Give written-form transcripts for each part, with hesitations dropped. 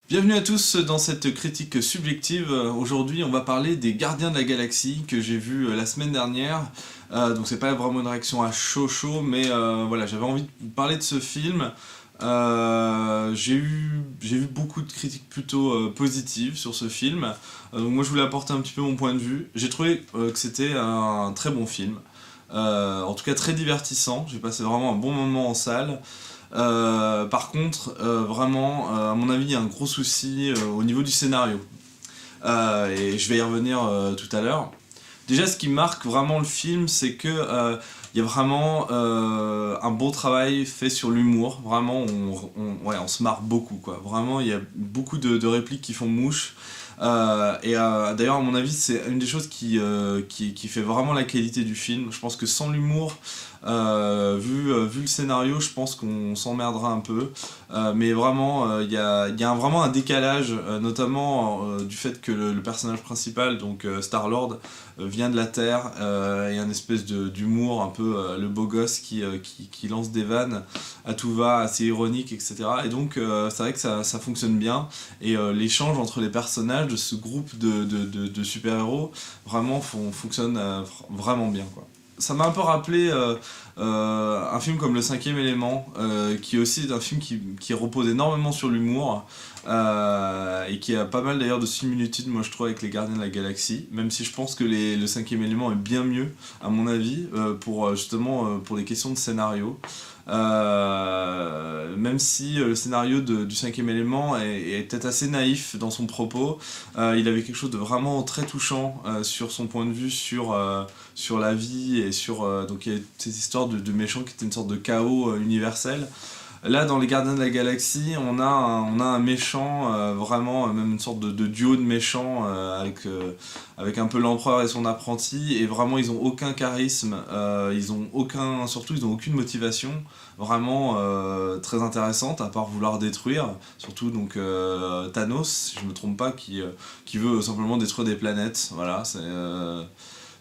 Bienvenue à tous dans cette critique subjective. Aujourd'hui, on va parler des Gardiens de la Galaxie que j'ai vu la semaine dernière. Donc c'est pas vraiment une réaction à chaud, mais voilà, j'avais envie de vous parler de ce film. J'ai vu beaucoup de critiques plutôt positives sur ce film. Donc moi, je voulais apporter un petit peu mon point de vue. J'ai trouvé que c'était un très bon film. En tout cas, très divertissant. J'ai passé vraiment un bon moment en salle. Par contre, vraiment, à mon avis, il y a un gros souci au niveau du scénario. Et je vais y revenir tout à l'heure. Déjà, ce qui marque vraiment le film, c'est que il y a vraiment un bon travail fait sur l'humour. Vraiment, ouais, on se marre beaucoup, quoi. Vraiment, il y a beaucoup de répliques qui font mouche. D'ailleurs, à mon avis, c'est une des choses qui fait vraiment la qualité du film. Je pense que sans l'humour, vu le scénario, je pense qu'on s'emmerdera un peu. Mais vraiment, il y a vraiment un décalage, notamment du fait que le personnage principal, donc Star-Lord, vient de la Terre et un espèce d'humour, un peu le beau gosse qui lance des vannes à tout va, assez ironique, etc. Et donc, c'est vrai que ça fonctionne bien. Et l'échange entre les personnages de ce groupe de super-héros vraiment fonctionne vraiment bien, quoi. Ça m'a un peu rappelé un film comme Le Cinquième Élément, qui est aussi un film qui repose énormément sur l'humour, et qui a pas mal d'ailleurs de similitudes, moi je trouve, avec les Gardiens de la Galaxie, même si je pense que Le Cinquième Élément est bien mieux, à mon avis, pour justement pour les questions de scénario. Même si le scénario du cinquième élément est peut-être assez naïf dans son propos, il avait quelque chose de vraiment très touchant sur son point de vue sur la vie et donc il y a cette histoire de méchants qui était une sorte de chaos universel. Là, dans Les Gardiens de la Galaxie, on a un méchant, vraiment, même une sorte de duo de méchants avec un peu l'empereur et son apprenti, et vraiment, ils ont aucun charisme, surtout, ils ont aucune motivation vraiment très intéressante, à part vouloir détruire, surtout donc Thanos, si je me trompe pas, qui veut simplement détruire des planètes, voilà,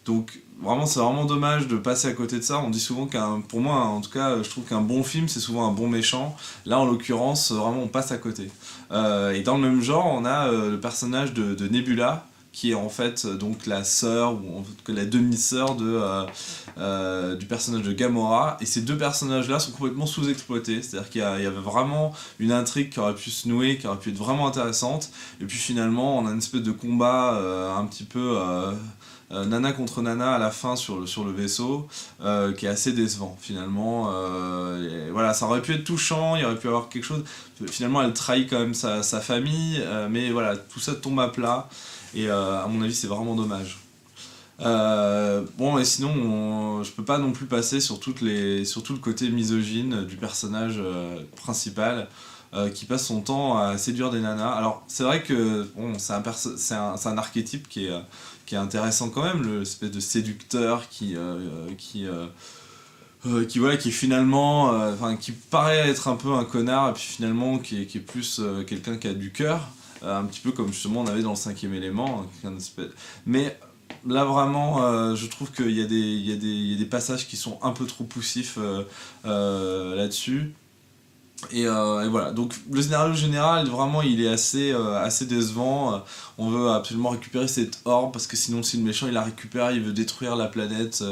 donc vraiment c'est vraiment dommage de passer à côté de ça. On dit souvent pour moi en tout cas, je trouve qu'un bon film c'est souvent un bon méchant. Là en l'occurrence, vraiment on passe à côté. Et dans le même genre, on a le personnage de Nebula, qui est en fait donc la sœur, ou en fait que la demi-sœur du personnage de Gamora. Et ces deux personnages-là sont complètement sous-exploités. C'est-à-dire qu'il y avait vraiment une intrigue qui aurait pu se nouer, qui aurait pu être vraiment intéressante. Et puis finalement, on a une espèce de combat un petit peu nana contre nana à la fin sur le vaisseau, qui est assez décevant finalement. Et voilà, ça aurait pu être touchant, il y aurait pu avoir quelque chose. Finalement, elle trahit quand même sa famille, mais voilà, tout ça tombe à plat. Et à mon avis, c'est vraiment dommage. Bon, et sinon, je peux pas non plus passer sur tout le côté misogyne du personnage principal, qui passe son temps à séduire des nanas. Alors, c'est vrai que bon, c'est un archétype qui est intéressant quand même, l'espèce de séducteur voilà, qui finalement, enfin, qui paraît être un peu un connard, et puis finalement qui est plus quelqu'un qui a du cœur, un petit peu comme justement on avait dans le cinquième élément, hein, mais là vraiment, je trouve qu'il y a des passages qui sont un peu trop poussifs là-dessus. Et voilà, donc le scénario général, vraiment, il est assez décevant. On veut absolument récupérer cette orbe, parce que sinon, si le méchant il la récupère, il veut détruire la planète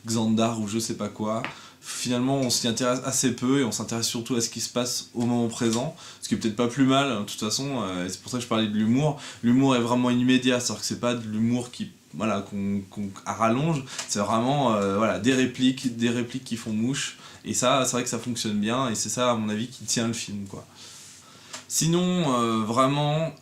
Xandar ou je sais pas quoi. Finalement, on s'y intéresse assez peu, et on s'intéresse surtout à ce qui se passe au moment présent, ce qui est peut-être pas plus mal, hein, de toute façon. Et c'est pour ça que je parlais de l'humour. L'humour est vraiment immédiat, c'est-à-dire que c'est pas de l'humour qu'on rallonge, c'est vraiment voilà, des répliques qui font mouche. Et ça, c'est vrai que ça fonctionne bien, et c'est ça, à mon avis, qui tient le film, quoi. Sinon, vraiment,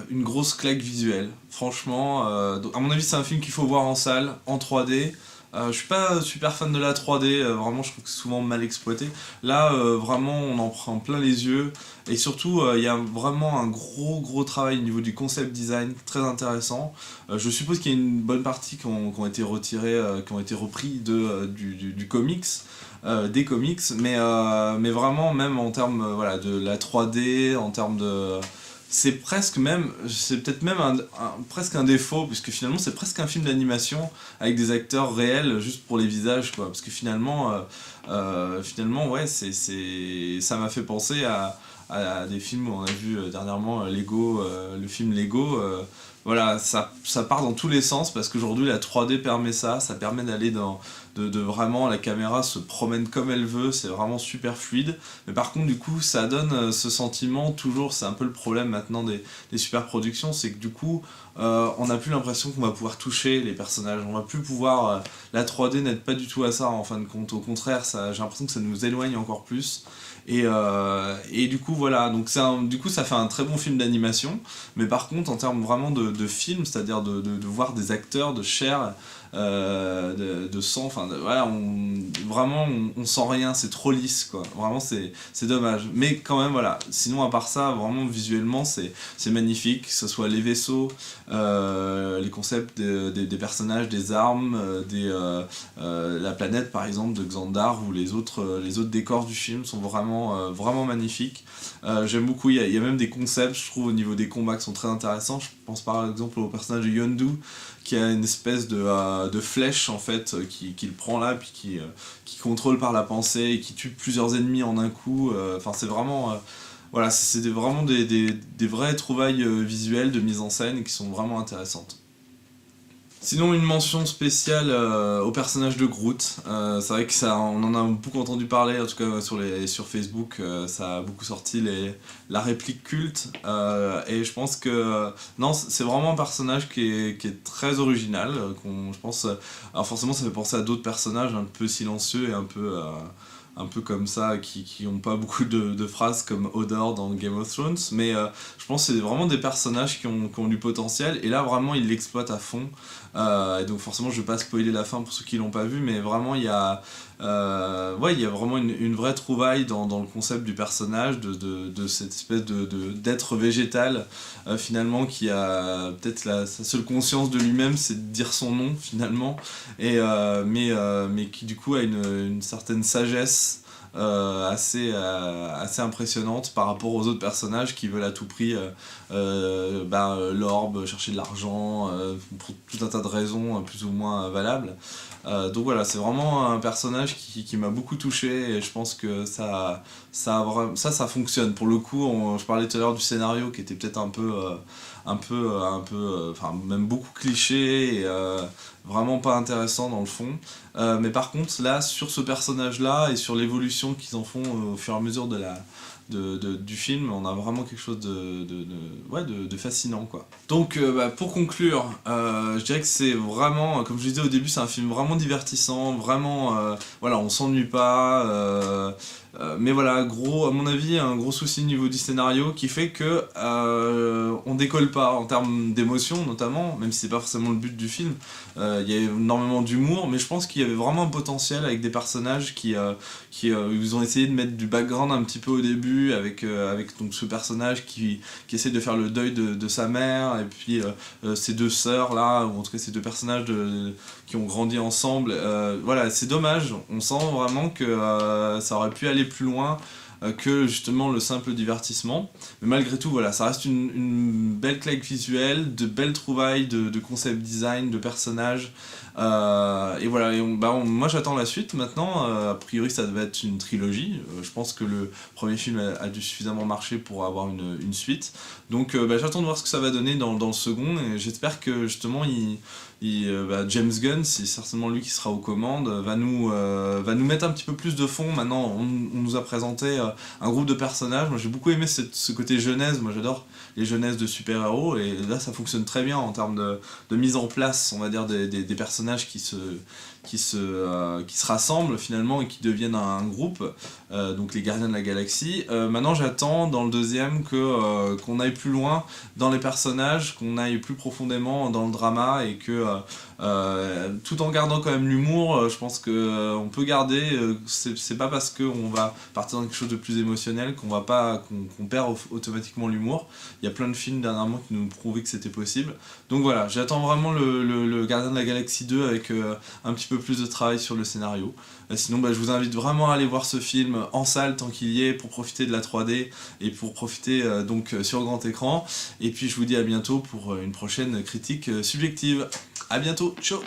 une grosse claque visuelle. Franchement, à mon avis, c'est un film qu'il faut voir en salle, en 3D. Je suis pas super fan de la 3D, vraiment, je trouve que c'est souvent mal exploité. Là, vraiment, on en prend plein les yeux. Et surtout, il y a vraiment un gros travail au niveau du concept design, très intéressant. Je suppose qu'il y a une bonne partie qui ont été retirés, qui ont été repris du comics, des comics, mais vraiment, même en termes voilà, de la 3D, en termes de. C'est peut-être même presque un défaut, puisque finalement c'est presque un film d'animation avec des acteurs réels juste pour les visages, quoi. Parce que finalement ouais, ça m'a fait penser à des films où on a vu dernièrement Lego, le film Lego. Voilà, ça part dans tous les sens parce qu'aujourd'hui la 3D permet ça permet d'aller de vraiment la caméra se promène comme elle veut, c'est vraiment super fluide. Mais par contre du coup ça donne ce sentiment, toujours c'est un peu le problème maintenant des super productions, c'est que du coup on n'a plus l'impression qu'on va pouvoir toucher les personnages, on va plus pouvoir... la 3D n'aide pas du tout à ça en fin de compte, au contraire j'ai l'impression que ça nous éloigne encore plus. Et du coup voilà, donc du coup ça fait un très bon film d'animation, mais par contre en termes vraiment de film, c'est-à-dire de voir des acteurs, de chair, de sang, enfin voilà, on sent rien, c'est trop lisse quoi, vraiment c'est dommage. Mais quand même voilà, sinon à part ça, vraiment visuellement c'est magnifique, que ce soit les vaisseaux, les concepts des personnages, des armes, la planète par exemple de Xandar ou les autres décors du film sont vraiment magnifiques. J'aime beaucoup, il y a même des concepts je trouve au niveau des combats qui sont très intéressants. Je pense par exemple au personnage de Yondu qui a une espèce de flèche en fait qu'il prend là puis qui contrôle par la pensée et qui tue plusieurs ennemis en un coup. Enfin c'est vraiment voilà, c'est vraiment des vraies trouvailles visuelles de mise en scène qui sont vraiment intéressantes. Sinon une mention spéciale au personnage de Groot, c'est vrai que on en a beaucoup entendu parler, en tout cas sur Facebook, ça a beaucoup sorti la réplique culte, et je pense que non, c'est vraiment un personnage qui est très original, je pense, alors forcément ça fait penser à d'autres personnages un peu silencieux et un peu comme ça, qui ont pas beaucoup de phrases comme Hodor dans Game of Thrones, mais je pense que c'est vraiment des personnages qui ont du potentiel, et là vraiment ils l'exploitent à fond, et donc forcément je vais pas spoiler la fin pour ceux qui l'ont pas vu, mais vraiment il y a vraiment une vraie trouvaille dans le concept du personnage, de cette espèce d'être végétal, finalement, qui a peut-être sa seule conscience de lui-même, c'est de dire son nom finalement, mais qui du coup a une certaine sagesse assez impressionnante par rapport aux autres personnages qui veulent à tout prix l'orbe, chercher de l'argent, pour tout un tas de raisons plus ou moins valables. Donc voilà, c'est vraiment un personnage qui m'a beaucoup touché, et je pense que ça fonctionne. Pour le coup, je parlais tout à l'heure du scénario qui était peut-être enfin même beaucoup cliché et vraiment pas intéressant dans le fond. Mais par contre là, sur ce personnage-là et sur l'évolution qu'ils en font au fur et à mesure du film, on a vraiment quelque chose de fascinant quoi. Donc pour conclure, je dirais que c'est vraiment, comme je disais au début, c'est un film vraiment divertissant, vraiment voilà, on s'ennuie pas, mais voilà, à mon avis, un gros souci au niveau du scénario qui fait que on décolle pas en termes d'émotion notamment, même si c'est pas forcément le but du film. Il y a énormément d'humour, mais je pense qu'il y avait vraiment un potentiel avec des personnages ils ont essayé de mettre du background un petit peu au début avec donc ce personnage qui essaie de faire le deuil de sa mère, et puis ces deux sœurs là, ou en tout cas ces deux personnages qui ont grandi ensemble. Voilà, c'est dommage, on sent vraiment que ça aurait pu aller plus loin que justement le simple divertissement. Mais malgré tout, voilà, ça reste une belle claque visuelle, de belles trouvailles de concept design, de personnages. Et voilà, moi j'attends la suite maintenant. A priori, ça devait être une trilogie. Je pense que le premier film a dû suffisamment marcher pour avoir une suite. Donc j'attends de voir ce que ça va donner dans le second, et j'espère que justement James Gunn, c'est certainement lui qui sera aux commandes, va nous mettre un petit peu plus de fond. Maintenant, on nous a présenté un groupe de personnages. Moi j'ai beaucoup aimé ce côté jeunesse, moi j'adore les jeunesses de super-héros, et là ça fonctionne très bien en termes de mise en place, on va dire, des personnages qui se rassemblent finalement et qui deviennent un groupe, donc les Gardiens de la Galaxie. Maintenant j'attends dans le deuxième qu'on aille plus loin dans les personnages, qu'on aille plus profondément dans le drama, et que tout en gardant quand même l'humour, je pense que on peut garder, c'est pas parce qu'on va partir dans quelque chose de plus émotionnel qu'on perd automatiquement l'humour. Il y a plein de films dernièrement qui nous prouvaient que c'était possible. Donc voilà, j'attends vraiment le Gardien de la Galaxie 2 avec un petit peu plus de travail sur le scénario. Sinon je vous invite vraiment à aller voir ce film en salle tant qu'il y est, pour profiter de la 3D et pour profiter donc sur grand écran. Et puis je vous dis à bientôt pour une prochaine critique subjective. A bientôt, ciao.